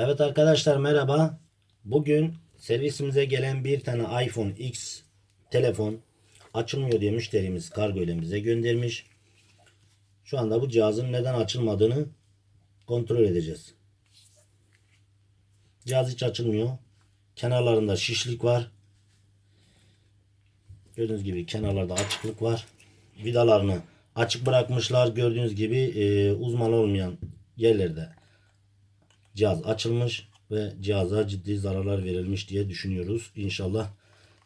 Evet arkadaşlar merhaba. Bugün servisimize gelen bir tane iPhone X telefon açılmıyor diye müşterimiz kargo ile bize göndermiş. Şu anda bu cihazın neden açılmadığını kontrol edeceğiz. Cihaz hiç açılmıyor. Kenarlarında şişlik var. Gördüğünüz gibi kenarlarda açıklık var. Vidalarını açık bırakmışlar. Gördüğünüz gibi uzman olmayan yerlerde cihaz açılmış ve cihaza ciddi zararlar verilmiş diye düşünüyoruz. İnşallah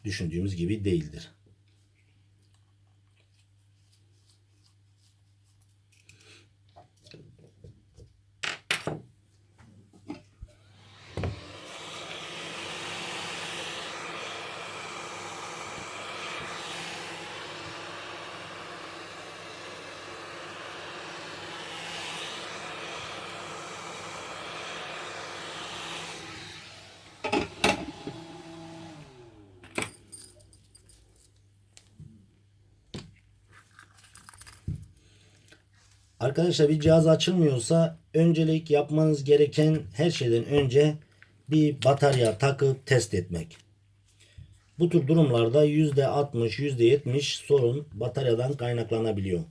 düşündüğümüz gibi değildir. Arkadaşlar bir cihaz açılmıyorsa öncelik yapmanız gereken her şeyden önce bir batarya takıp test etmek. Bu tür durumlarda %60, %70 sorun bataryadan kaynaklanabiliyor.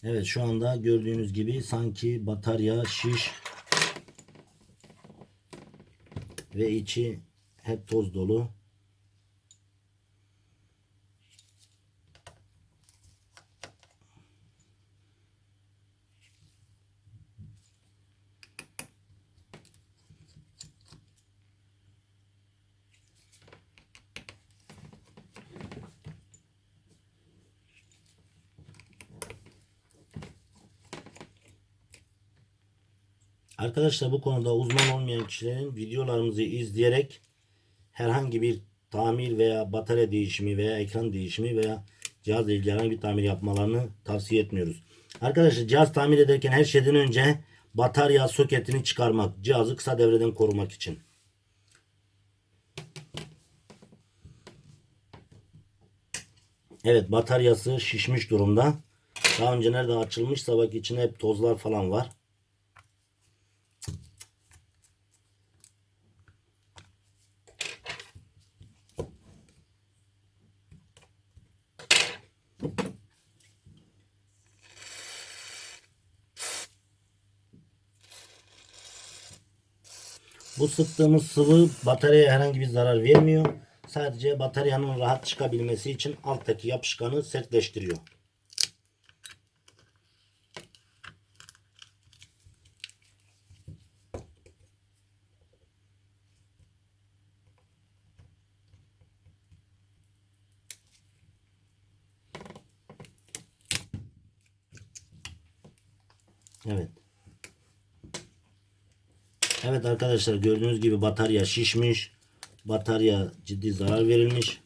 Evet şu anda gördüğünüz gibi sanki batarya şiş ve içi hep toz dolu. Arkadaşlar bu konuda uzman olmayan kişilerin videolarımızı izleyerek herhangi bir tamir veya batarya değişimi veya ekran değişimi veya cihazla ilgili herhangi bir tamir yapmalarını tavsiye etmiyoruz. Arkadaşlar cihaz tamir ederken her şeyden önce batarya soketini çıkarmak, cihazı kısa devreden korumak için. Evet bataryası şişmiş durumda. Daha önce nerede açılmışsa bak içine hep tozlar falan var. Bu sıktığımız sıvı bataryaya herhangi bir zarar vermiyor. Sadece bataryanın rahat çıkabilmesi için alttaki yapışkanı sertleştiriyor. Evet. Evet arkadaşlar gördüğünüz gibi batarya şişmiş. Batarya ciddi zarar verilmiş.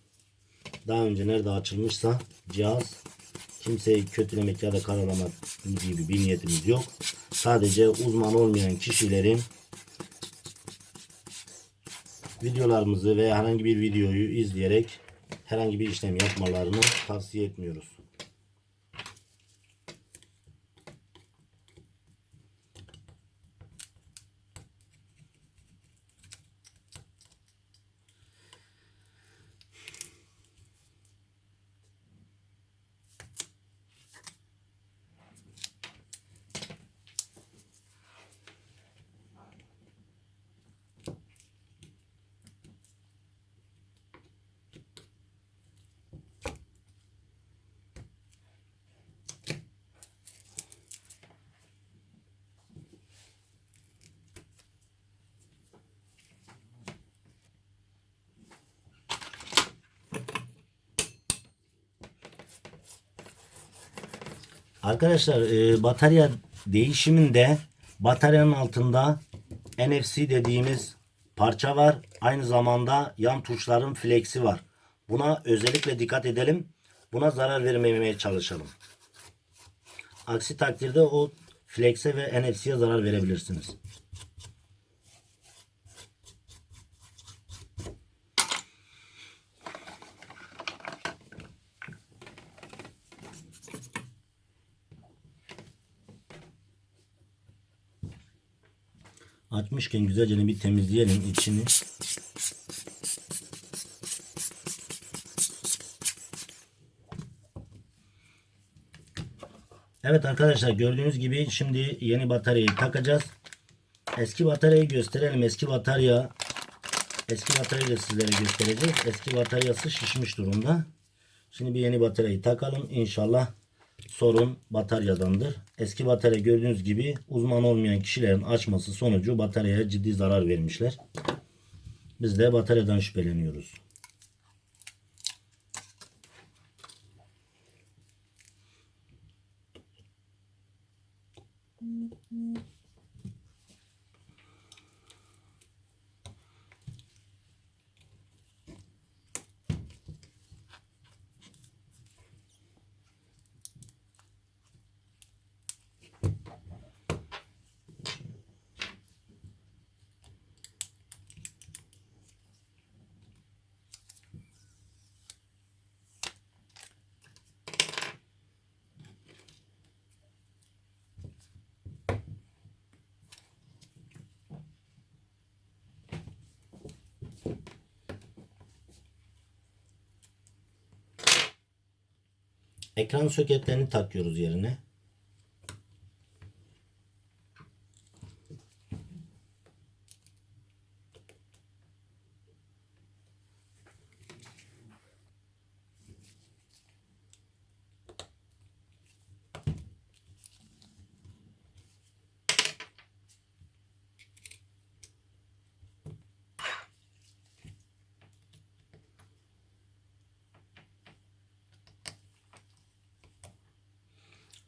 Daha önce nerede açılmışsa cihaz, kimseyi kötülemek ya da karalamak gibi bir niyetimiz yok. Sadece uzman olmayan kişilerin videolarımızı veya herhangi bir videoyu izleyerek herhangi bir işlem yapmalarını tavsiye etmiyoruz. Arkadaşlar batarya değişiminde bataryanın altında NFC dediğimiz parça var. Aynı zamanda yan tuşların flexi var. Buna özellikle dikkat edelim. Buna zarar vermemeye çalışalım. Aksi takdirde o flex'e ve NFC'ye zarar verebilirsiniz. Açmışken güzelce bir temizleyelim içini. Evet arkadaşlar, gördüğünüz gibi şimdi yeni bataryayı takacağız. Eski bataryayı gösterelim. Eski bataryayı da sizlere göstereceğiz. Eski bataryası şişmiş durumda. Şimdi bir yeni bataryayı takalım. İnşallah sorun bataryadandır. Eski batarya gördüğünüz gibi uzman olmayan kişilerin açması sonucu bataryaya ciddi zarar vermişler. Biz de bataryadan şüpheleniyoruz. Ekran soketlerini takıyoruz yerine.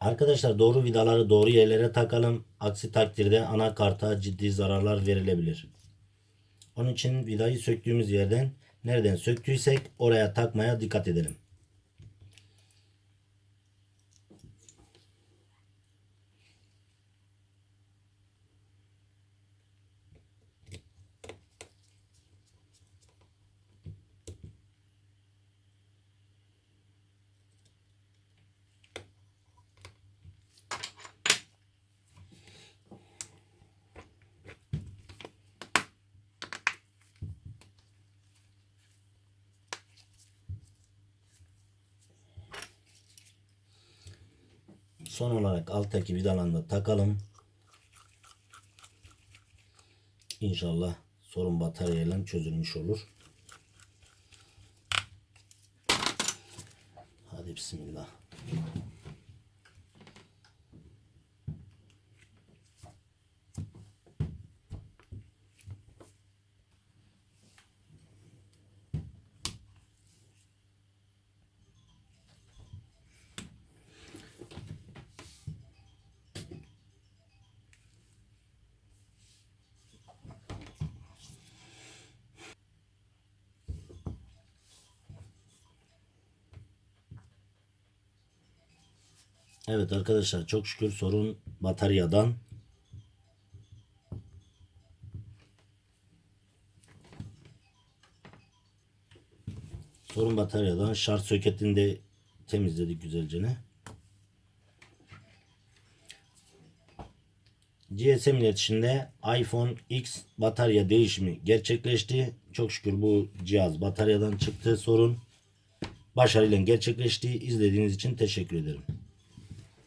Arkadaşlar, doğru vidaları doğru yerlere takalım. Aksi takdirde anakarta ciddi zararlar verilebilir. Onun için vidayı söktüğümüz yerden nereden söktüysek oraya takmaya dikkat edelim. Son olarak alttaki vidalarını da takalım. İnşallah sorun bataryayla çözülmüş olur. Hadi bismillah. Evet arkadaşlar, çok şükür sorun bataryadan. Sorun bataryadan. Şarj soketini de temizledik güzelce. GSM iletişiminde iPhone X batarya değişimi gerçekleşti. Çok şükür bu cihaz bataryadan çıktı. Sorun başarıyla gerçekleşti. İzlediğiniz için teşekkür ederim.